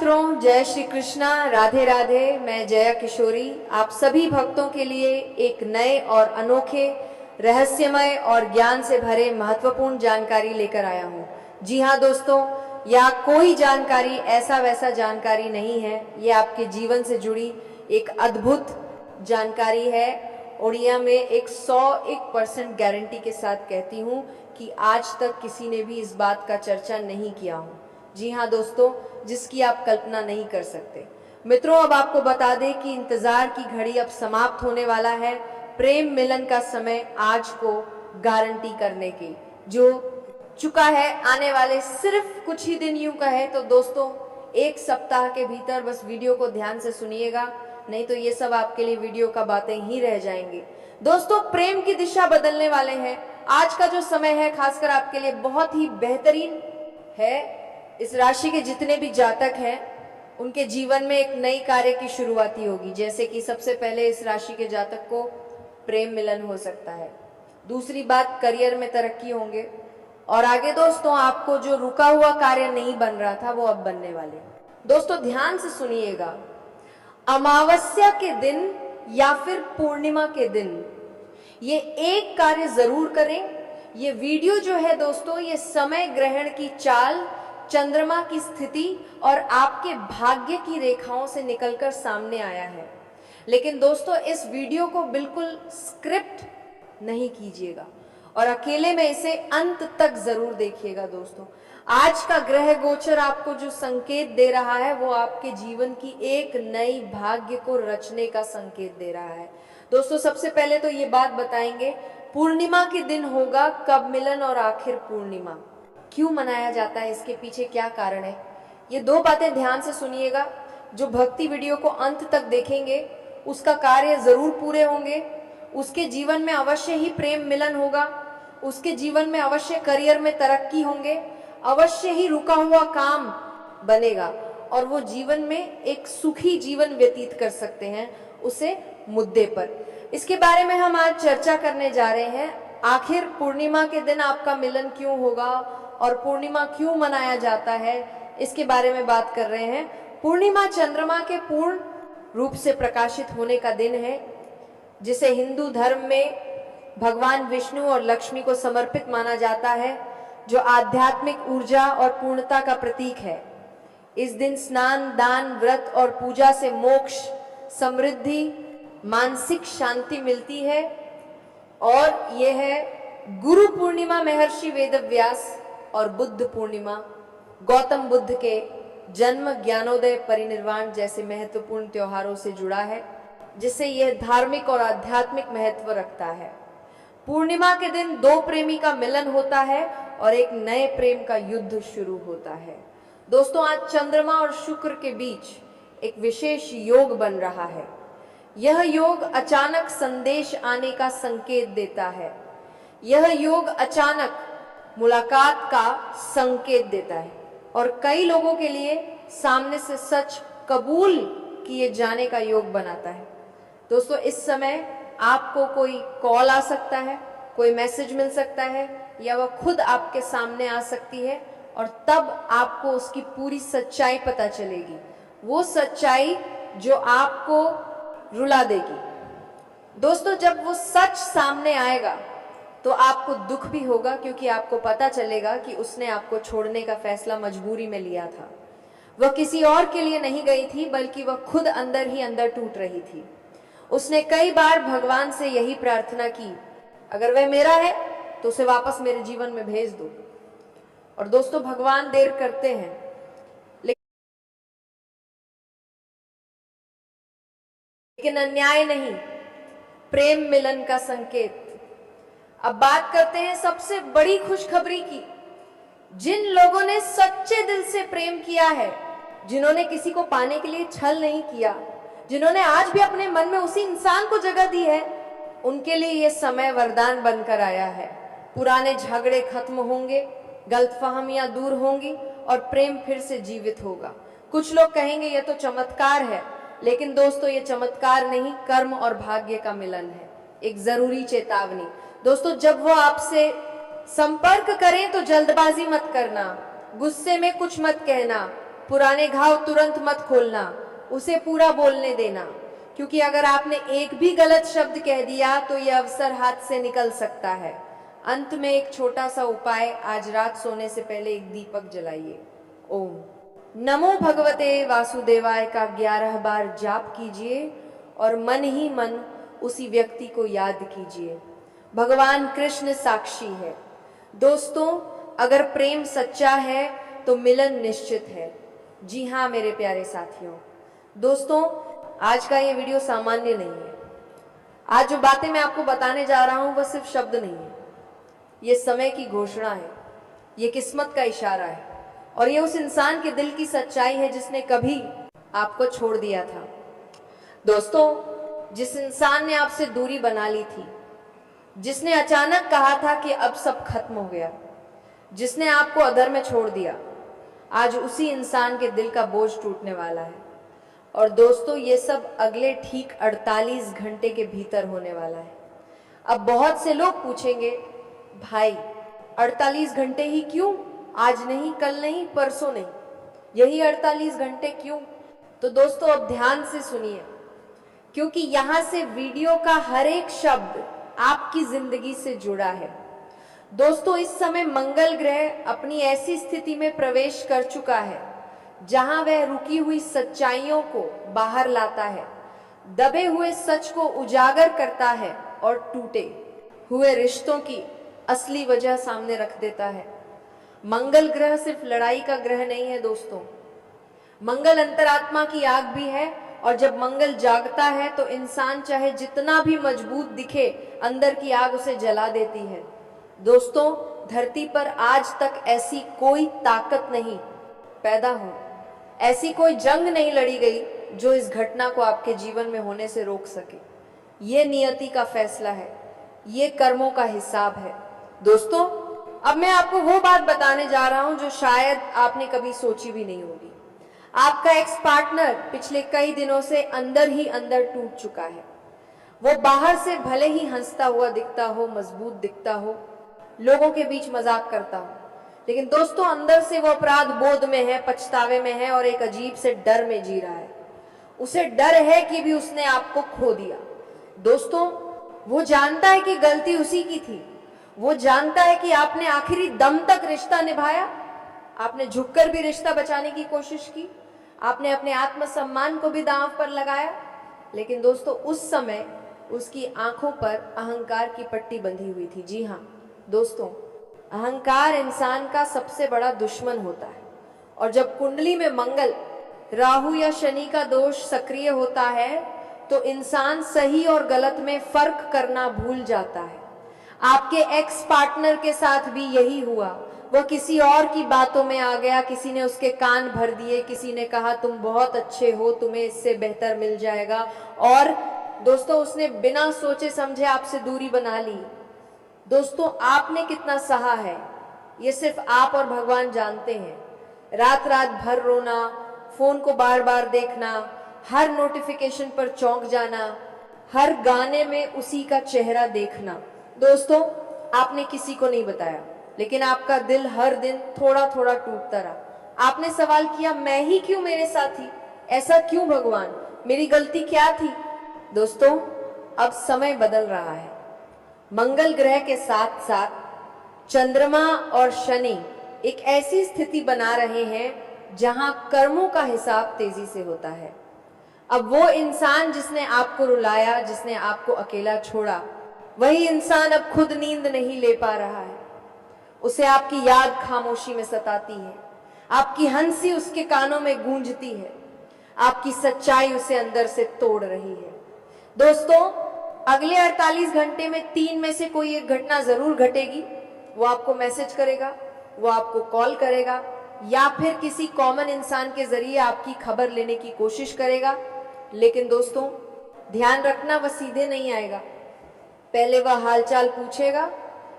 मित्रों, जय श्री कृष्णा, राधे राधे। मैं जया किशोरी आप सभी भक्तों के लिए एक नए और अनोखे, रहस्यमय और ज्ञान से भरे महत्वपूर्ण जानकारी लेकर आया हूँ। जी हाँ दोस्तों, यह कोई जानकारी ऐसा वैसा जानकारी नहीं है, ये आपके जीवन से जुड़ी एक अद्भुत जानकारी है। उड़िया में 101% गारंटी के साथ कहती हूँ कि आज तक किसी ने भी इस बात का चर्चा नहीं किया हो। जी हाँ दोस्तों, जिसकी आप कल्पना नहीं कर सकते। मित्रों, अब आपको बता दें कि इंतजार की घड़ी अब समाप्त होने वाला है। प्रेम मिलन का समय आज को गारंटी करने की जो चुका है, आने वाले सिर्फ कुछ ही दिन, यूं कहे तो दोस्तों 1 सप्ताह के भीतर। बस वीडियो को ध्यान से सुनिएगा, नहीं तो ये सब आपके लिए वीडियो का बातें ही रह जाएंगी। दोस्तों, प्रेम की दिशा बदलने वाले हैं। आज का जो समय है खासकर आपके लिए बहुत ही बेहतरीन है। इस राशि के जितने भी जातक हैं उनके जीवन में एक नई कार्य की शुरुआती होगी। जैसे कि सबसे पहले इस राशि के जातक को प्रेम मिलन हो सकता है। दूसरी बात, करियर में तरक्की होंगे। और आगे दोस्तों, आपको जो रुका हुआ कार्य नहीं बन रहा था वो अब बनने वाले। दोस्तों ध्यान से सुनिएगा, अमावस्या के दिन या फिर पूर्णिमा के दिन ये एक कार्य जरूर करें। ये वीडियो जो है दोस्तों, ये समय ग्रहण की चाल, चंद्रमा की स्थिति और आपके भाग्य की रेखाओं से निकलकर सामने आया है। लेकिन दोस्तों, इस वीडियो को बिल्कुल स्क्रिप्ट नहीं कीजिएगा और अकेले में इसे अंत तक जरूर देखिएगा। दोस्तों, आज का ग्रह गोचर आपको जो संकेत दे रहा है वो आपके जीवन की एक नई भाग्य को रचने का संकेत दे रहा है। दोस्तों, सबसे पहले तो ये बात बताएंगे, पूर्णिमा के दिन होगा कब मिलन और आखिर पूर्णिमा क्यों मनाया जाता है, इसके पीछे क्या कारण है, ये 2 बातें ध्यान से सुनिएगा। जो भक्ति वीडियो को अंत तक देखेंगे उसका कार्य जरूर पूरे होंगे, उसके जीवन में अवश्य ही प्रेम मिलन होगा, उसके जीवन में अवश्य करियर में तरक्की होंगे, अवश्य ही रुका हुआ काम बनेगा और वो जीवन में एक सुखी जीवन व्यतीत कर सकते हैं उसे मुद्दे पर। इसके बारे में हम आज चर्चा करने जा रहे हैं। आखिर पूर्णिमा के दिन आपका मिलन क्यों होगा और पूर्णिमा क्यों मनाया जाता है, इसके बारे में बात कर रहे हैं। पूर्णिमा चंद्रमा के पूर्ण रूप से प्रकाशित होने का दिन है, जिसे हिंदू धर्म में भगवान विष्णु और लक्ष्मी को समर्पित माना जाता है, जो आध्यात्मिक ऊर्जा और पूर्णता का प्रतीक है। इस दिन स्नान, दान, व्रत और पूजा से मोक्ष, समृद्धि, मानसिक शांति मिलती है। और यह है गुरु पूर्णिमा महर्षि वेदव्यास और बुद्ध पूर्णिमा गौतम बुद्ध के जन्म, ज्ञानोदय, परिनिर्वाण जैसे महत्वपूर्ण त्योहारों से जुड़ा है, जिससे यह धार्मिक और आध्यात्मिक महत्व रखता है। पूर्णिमा के दिन 2 प्रेमी का मिलन होता है और एक नए प्रेम का युद्ध शुरू होता है। दोस्तों, आज चंद्रमा और शुक्र के बीच एक विशेष योग बन रहा है। यह योग अचानक संदेश आने का संकेत देता है। यह योग अचानक मुलाकात का संकेत देता है और कई लोगों के लिए सामने से सच कबूल किए जाने का योग बनाता है। दोस्तों, इस समय आपको कोई कॉल आ सकता है, कोई मैसेज मिल सकता है, या वह खुद आपके सामने आ सकती है और तब आपको उसकी पूरी सच्चाई पता चलेगी। वो सच्चाई जो आपको रुला देगी। दोस्तों, जब वो सच सामने आएगा तो आपको दुख भी होगा, क्योंकि आपको पता चलेगा कि उसने आपको छोड़ने का फैसला मजबूरी में लिया था। वह किसी और के लिए नहीं गई थी, बल्कि वह खुद अंदर ही अंदर टूट रही थी। उसने कई बार भगवान से यही प्रार्थना की, अगर वह मेरा है तो उसे वापस मेरे जीवन में भेज दो। और दोस्तों, भगवान देर करते हैं, लेकिन अन्याय नहीं, प्रेम मिलन का संकेत। अब बात करते हैं सबसे बड़ी खुशखबरी की। जिन लोगों ने सच्चे दिल से प्रेम किया है, जिन्होंने किसी को पाने के लिए छल नहीं किया, जिन्होंने आज भी अपने मन में उसी इंसान को जगह दी है, उनके लिए यह समय वरदान बनकर आया है। पुराने झगड़े खत्म होंगे, गलतफहमियां दूर होंगी और प्रेम फिर से जीवित होगा। कुछ लोग कहेंगे यह तो चमत्कार है, लेकिन दोस्तों, ये चमत्कार नहीं, कर्म और भाग्य का मिलन है। एक जरूरी चेतावनी। दोस्तों, जब वो आपसे संपर्क करें तो जल्दबाजी मत करना, गुस्से में कुछ मत कहना, पुराने घाव तुरंत मत खोलना, उसे पूरा बोलने देना, क्योंकि अगर आपने एक भी गलत शब्द कह दिया तो यह अवसर हाथ से निकल सकता है। अंत में एक छोटा सा उपाय, आज रात सोने से पहले एक दीपक जलाइए। ओम नमो भगवते वासुदेवाय का 11 बार जाप कीजिए और मन ही मन उसी व्यक्ति को याद कीजिए। भगवान कृष्ण साक्षी है। दोस्तों, अगर प्रेम सच्चा है तो मिलन निश्चित है। जी हाँ मेरे प्यारे साथियों। दोस्तों, आज का ये वीडियो सामान्य नहीं है। आज जो बातें मैं आपको बताने जा रहा हूं वह सिर्फ शब्द नहीं है, ये समय की घोषणा है, ये किस्मत का इशारा है और ये उस इंसान के दिल की सच्चाई है जिसने कभी आपको छोड़ दिया था। दोस्तों, जिस इंसान ने आपसे दूरी बना ली थी, जिसने अचानक कहा था कि अब सब खत्म हो गया, जिसने आपको अधर में छोड़ दिया, आज उसी इंसान के दिल का बोझ टूटने वाला है। और दोस्तों, ये सब अगले ठीक 48 घंटे के भीतर होने वाला है। अब बहुत से लोग पूछेंगे, भाई 48 घंटे ही क्यों? आज नहीं, कल नहीं, परसों नहीं, यही 48 घंटे क्यों? तो दोस्तों, अब ध्यान से सुनिए, क्योंकि यहां से वीडियो का हर एक शब्द आपकी जिंदगी से जुड़ा है। दोस्तों, इस समय मंगल ग्रह अपनी ऐसी स्थिति में प्रवेश कर चुका है जहां वह रुकी हुई सच्चाइयों को बाहर लाता है, दबे हुए सच को उजागर करता है और टूटे हुए रिश्तों की असली वजह सामने रख देता है। मंगल ग्रह सिर्फ लड़ाई का ग्रह नहीं है दोस्तों, मंगल अंतरात्मा की आग भी है। और जब मंगल जागता है तो इंसान चाहे जितना भी मजबूत दिखे, अंदर की आग उसे जला देती है। दोस्तों, धरती पर आज तक ऐसी कोई ताकत नहीं पैदा हो, ऐसी कोई जंग नहीं लड़ी गई जो इस घटना को आपके जीवन में होने से रोक सके। ये नियति का फैसला है, ये कर्मों का हिसाब है। दोस्तों, अब मैं आपको वो बात बताने जा रहा हूं जो शायद आपने कभी सोची भी नहीं होगी। आपका एक्स पार्टनर पिछले कई दिनों से अंदर ही अंदर टूट चुका है। वो बाहर से भले ही हंसता हुआ दिखता हो, मजबूत दिखता हो, लोगों के बीच मजाक करता हो, लेकिन दोस्तों अंदर से वो अपराध बोध में है, पछतावे में है और एक अजीब से डर में जी रहा है। उसे डर है कि भी उसने आपको खो दिया। दोस्तों, वो जानता है कि गलती उसी की थी, वो जानता है कि आपने आखिरी दम तक रिश्ता निभाया, आपने झुककर भी रिश्ता बचाने की कोशिश की, आपने अपने आत्मसम्मान को भी दांव पर लगाया, लेकिन दोस्तों उस समय उसकी आंखों पर अहंकार की पट्टी बंधी हुई थी। जी हाँ दोस्तों, अहंकार इंसान का सबसे बड़ा दुश्मन होता है और जब कुंडली में मंगल, राहु या शनि का दोष सक्रिय होता है तो इंसान सही और गलत में फर्क करना भूल जाता है। आपके एक्स पार्टनर के साथ भी यही हुआ। वह किसी और की बातों में आ गया, किसी ने उसके कान भर दिए, किसी ने कहा तुम बहुत अच्छे हो, तुम्हें इससे बेहतर मिल जाएगा, और दोस्तों उसने बिना सोचे समझे आपसे दूरी बना ली। दोस्तों, आपने कितना सहा है ये सिर्फ आप और भगवान जानते हैं। रात रात भर रोना, फोन को बार बार देखना, हर नोटिफिकेशन पर चौंक जाना, हर गाने में उसी का चेहरा देखना। दोस्तों, आपने किसी को नहीं बताया, लेकिन आपका दिल हर दिन थोड़ा थोड़ा टूटता रहा। आपने सवाल किया, मैं ही क्यों मेरे साथ ही, ऐसा क्यों भगवान, मेरी गलती क्या थी? दोस्तों, अब समय बदल रहा है। मंगल ग्रह के साथ साथ चंद्रमा और शनि एक ऐसी स्थिति बना रहे हैं जहां कर्मों का हिसाब तेजी से होता है। अब वो इंसान जिसने आपको रुलाया, जिसने आपको अकेला छोड़ा, वही इंसान अब खुद नींद नहीं ले पा रहा है। उसे आपकी याद खामोशी में सताती है, आपकी हंसी उसके कानों में गूंजती है, आपकी सच्चाई उसे अंदर से तोड़ रही है। दोस्तों, अगले 48 घंटे में 3 में से कोई एक घटना जरूर घटेगी। वो आपको मैसेज करेगा, वो आपको कॉल करेगा, या फिर किसी कॉमन इंसान के जरिए आपकी खबर लेने की कोशिश करेगा। लेकिन दोस्तों, ध्यान रखना, वह सीधे नहीं आएगा। पहले वह हालचाल पूछेगा,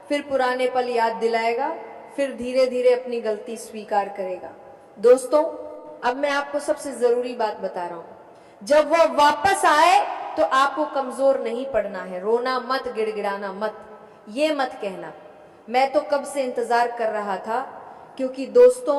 फिर पुराने पल याद दिलाएगा, फिर धीरे धीरे अपनी गलती स्वीकार करेगा। दोस्तों, अब मैं आपको सबसे जरूरी बात बता रहा हूं। जब वह वापस आए तो आपको कमजोर नहीं पड़ना है, रोना मत, गिड़गिड़ाना मत, ये मत कहना मैं तो कब से इंतजार कर रहा था, क्योंकि दोस्तों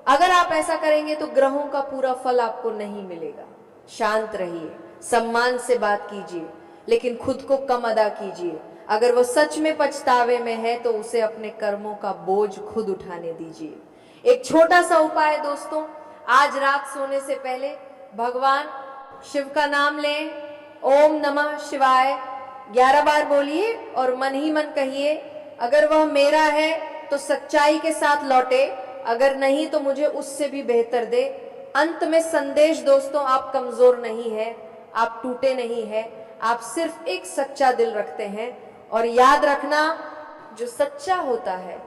अगर आप ऐसा करेंगे तो ग्रहों का पूरा फल आपको नहीं मिलेगा। शांत रहिए, सम्मान से बात कीजिए, लेकिन खुद को कम अदा कीजिए। अगर वो सच में पछतावे में है तो उसे अपने कर्मों का बोझ खुद उठाने दीजिए। एक छोटा सा उपाय दोस्तों, आज रात सोने से पहले भगवान शिव का नाम लें, ओम नमः शिवाय 11 बार बोलिए और मन ही मन कहिए, अगर वह मेरा है तो सच्चाई के साथ लौटे, अगर नहीं तो मुझे उससे भी बेहतर दे। अंत में संदेश दोस्तों, आप कमजोर नहीं है, आप टूटे नहीं है, आप सिर्फ एक सच्चा दिल रखते हैं। और याद रखना, जो सच्चा होता है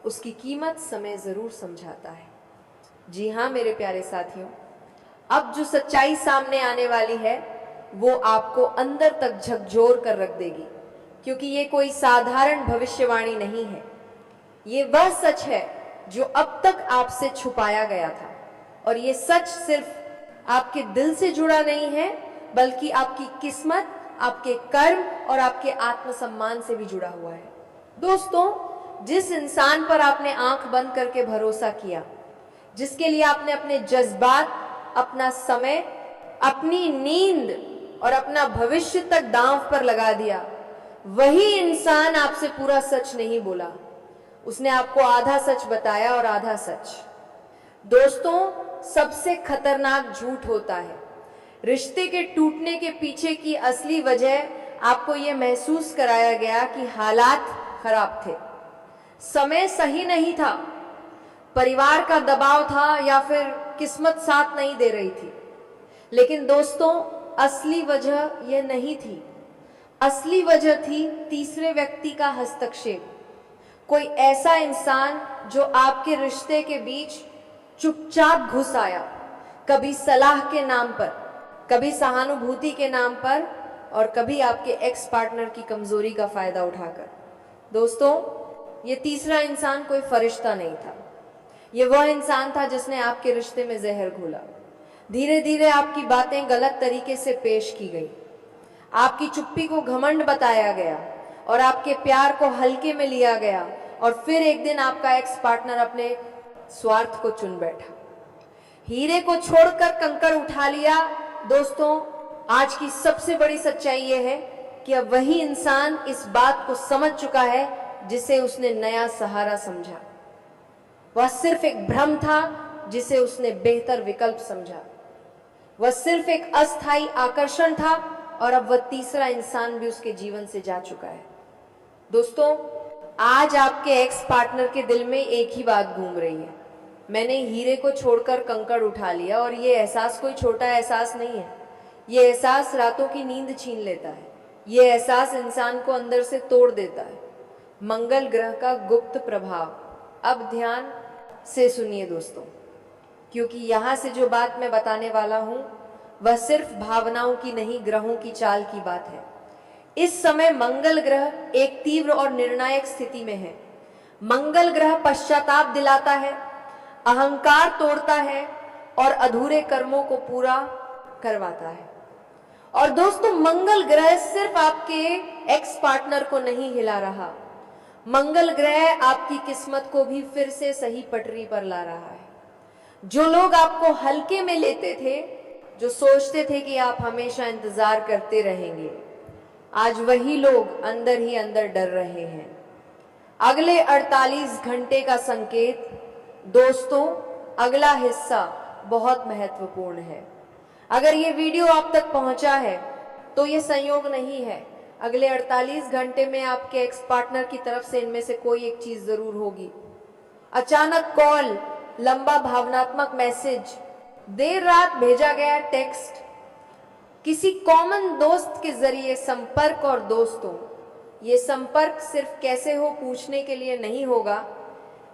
उसकी कीमत समय जरूर समझाता है। जी हाँ मेरे प्यारे साथियों, अब जो सच्चाई सामने आने वाली है वो आपको अंदर तक झकझोर कर रख देगी, क्योंकि ये कोई साधारण भविष्यवाणी नहीं है। ये वह सच है जो अब तक आपसे छुपाया गया था, और ये सच सिर्फ आपके दिल से जुड़ा नहीं है, बल्कि आपकी किस्मत, आपके कर्म और आपके आत्मसम्मान से भी जुड़ा हुआ है। दोस्तों, जिस इंसान पर आपने आंख बंद करके भरोसा किया, जिसके लिए आपने अपने जज्बात, अपना समय, अपनी नींद और अपना भविष्य तक दांव पर लगा दिया, वही इंसान आपसे पूरा सच नहीं बोला। उसने आपको आधा सच बताया और आधा सच। दोस्तों, सबसे खतरनाक झूठ होता है रिश्ते के टूटने के पीछे की असली वजह आपको यह महसूस कराया गया कि हालात खराब थे, समय सही नहीं था, परिवार का दबाव था या फिर किस्मत साथ नहीं दे रही थी। लेकिन दोस्तों, असली वजह यह नहीं थी। असली वजह थी तीसरे व्यक्ति का हस्तक्षेप। कोई ऐसा इंसान जो आपके रिश्ते के बीच चुपचाप घुस आया, कभी सलाह के नाम पर, कभी सहानुभूति के नाम पर, और कभी आपके एक्स पार्टनर की कमजोरी का फायदा उठाकर। दोस्तों, ये तीसरा इंसान कोई फरिश्ता नहीं था। ये वह इंसान था जिसने आपके रिश्ते में जहर घोला। धीरे धीरे आपकी बातें गलत तरीके से पेश की गई, आपकी चुप्पी को घमंड बताया गया और आपके प्यार को हल्के में लिया गया। और फिर एक दिन आपका एक्स पार्टनर अपने स्वार्थ को चुन बैठा, हीरे को छोड़कर कंकड़ उठा लिया। दोस्तों, आज की सबसे बड़ी सच्चाई यह है कि अब वही इंसान इस बात को समझ चुका है जिसे उसने नया सहारा समझा। वह सिर्फ एक भ्रम था जिसे उसने बेहतर विकल्प समझा। वह सिर्फ एक अस्थायी आकर्षण था और अब वह तीसरा इंसान भी उसके जीवन से जा चुका है। दोस्तों, आज आपके एक्स पार्टनर के दिल में एक ही बात घूम रही है, मैंने हीरे को छोड़कर कंकड़ उठा लिया। और ये एहसास कोई छोटा एहसास नहीं है, ये एहसास रातों की नींद छीन लेता है, ये एहसास इंसान को अंदर से तोड़ देता है। मंगल ग्रह का गुप्त प्रभाव। अब ध्यान से सुनिए दोस्तों, क्योंकि यहाँ से जो बात मैं बताने वाला हूँ वह सिर्फ भावनाओं की नहीं, ग्रहों की चाल की बात है। इस समय मंगल ग्रह एक तीव्र और निर्णायक स्थिति में है। मंगल ग्रह पश्चाताप दिलाता है, अहंकार तोड़ता है और अधूरे कर्मों को पूरा करवाता है। और दोस्तों, मंगल ग्रह सिर्फ आपके एक्स पार्टनर को नहीं हिला रहा, मंगल ग्रह आपकी किस्मत को भी फिर से सही पटरी पर ला रहा है। जो लोग आपको हल्के में लेते थे, जो सोचते थे कि आप हमेशा इंतजार करते रहेंगे, आज वही लोग अंदर ही अंदर डर रहे हैं। अगले 48 घंटे का संकेत। दोस्तों, अगला हिस्सा बहुत महत्वपूर्ण है। अगर ये वीडियो आप तक पहुंचा है तो ये संयोग नहीं है। अगले 48 घंटे में आपके एक्स पार्टनर की तरफ से इनमें से कोई एक चीज जरूर होगी। अचानक कॉल, लंबा भावनात्मक मैसेज, देर रात भेजा गया टेक्स्ट, किसी कॉमन दोस्त के जरिए संपर्क। और दोस्तों, ये संपर्क सिर्फ कैसे हो पूछने के लिए नहीं होगा,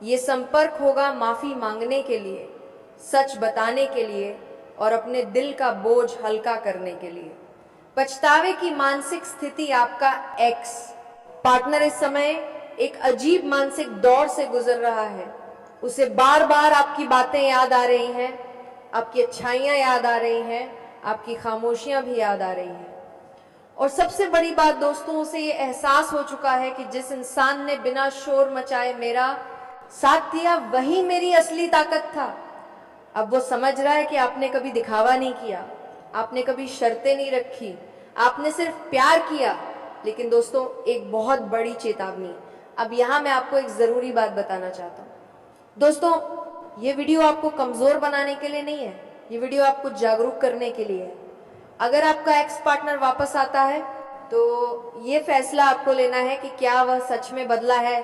ये संपर्क होगा माफी मांगने के लिए, सच बताने के लिए और अपने दिल का बोझ हल्का करने के लिए। पछतावे की मानसिक स्थिति। आपका एक्स पार्टनर इस समय एक अजीब मानसिक दौर से गुजर रहा है। उसे बार बार आपकी बातें याद आ रही हैं, आपकी अच्छाइयाँ याद आ रही हैं, आपकी खामोशियाँ भी याद आ रही हैं। और सबसे बड़ी बात दोस्तों, उसे ये एहसास हो चुका है कि जिस इंसान ने बिना शोर मचाए मेरा साथ दिया, वही मेरी असली ताकत था। अब वो समझ रहा है कि आपने कभी दिखावा नहीं किया, आपने कभी शर्तें नहीं रखी, आपने सिर्फ प्यार किया। लेकिन दोस्तों, एक बहुत बड़ी चेतावनी, अब यहाँ मैं आपको एक ज़रूरी बात बताना चाहता हूँ। दोस्तों, ये वीडियो आपको कमज़ोर बनाने के लिए नहीं है, ये वीडियो आपको जागरूक करने के लिए है। अगर आपका एक्स पार्टनर वापस आता है तो ये फैसला आपको लेना है कि क्या वह सच में बदला है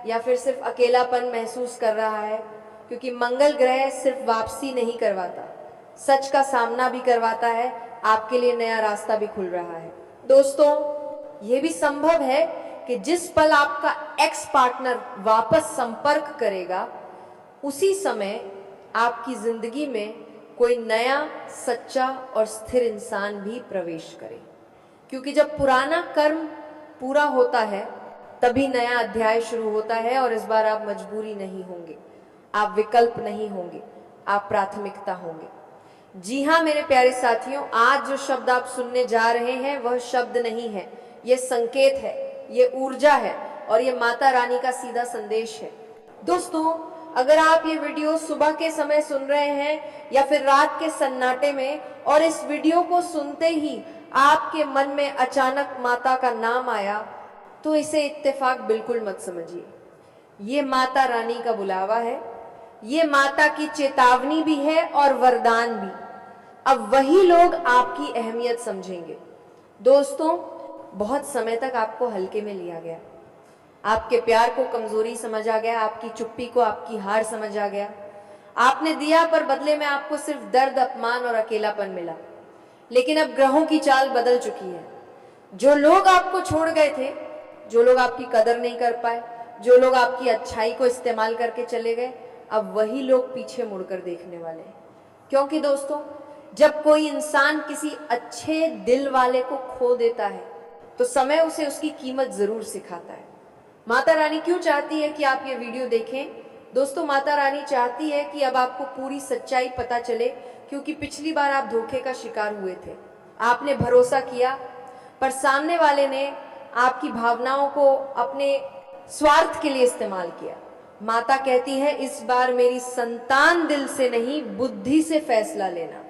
या फिर सिर्फ अकेलापन महसूस कर रहा है। क्योंकि मंगल ग्रह सिर्फ वापसी नहीं करवाता, सच का सामना भी करवाता है, आपके लिए नया रास्ता भी खुल रहा है। दोस्तों, ये भी संभव है कि जिस पल आपका एक्स पार्टनर वापस संपर्क करेगा, उसी समय आपकी जिंदगी में कोई नया, सच्चा और स्थिर इंसान भी प्रवेश करे। क्योंकि जब पुराना कर्म पूरा होता है तभी नया अध्याय शुरू होता है, और इस बार आप मजबूरी नहीं होंगे, आप विकल्प नहीं होंगे, आप प्राथमिकता होंगे। जी हाँ मेरे प्यारे साथियों, आज जो शब्द आप सुनने जा रहे हैं वह शब्द नहीं है, ये संकेत है, ये ऊर्जा है और ये माता रानी का सीधा संदेश है। दोस्तों, अगर आप ये वीडियो सुबह के समय सुन रहे हैं या फिर रात के सन्नाटे में, और इस वीडियो को सुनते ही आपके मन में अचानक माता का नाम आया, तो इसे इत्तेफाक बिल्कुल मत समझिए। ये माता रानी का बुलावा है, ये माता की चेतावनी भी है और वरदान भी। अब वही लोग आपकी अहमियत समझेंगे। दोस्तों, बहुत समय तक आपको हल्के में लिया गया, आपके प्यार को कमजोरी समझा गया, आपकी चुप्पी को आपकी हार समझा गया। आपने दिया पर बदले में आपको सिर्फ दर्द, अपमान और अकेलापन मिला। लेकिन अब ग्रहों की चाल बदल चुकी है। जो लोग आपको छोड़ गए थे, जो लोग आपकी कदर नहीं कर पाए, जो लोग आपकी अच्छाई को इस्तेमाल करके चले गए, अब वही लोग पीछे मुड़कर देखने वाले हैं। क्योंकि दोस्तों, जब कोई इंसान किसी अच्छे दिल वाले को खो देता है तो समय उसे उसकी कीमत जरूर सिखाता है। माता रानी क्यों चाहती है कि आप ये वीडियो देखें? दोस्तों, माता रानी चाहती है कि अब आपको पूरी सच्चाई पता चले, क्योंकि पिछली बार आप धोखे का शिकार हुए थे। आपने भरोसा किया पर सामने वाले ने आपकी भावनाओं को अपने स्वार्थ के लिए इस्तेमाल किया। माता कहती है, इस बार मेरी संतान दिल से नहीं, बुद्धि से फैसला लेना।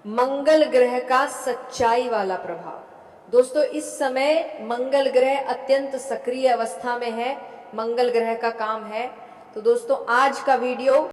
मंगल ग्रह का सच्चाई वाला प्रभाव। दोस्तों, इस समय मंगल ग्रह अत्यंत सक्रिय अवस्था में है, मंगल ग्रह का काम है। तो दोस्तों, आज का वीडियो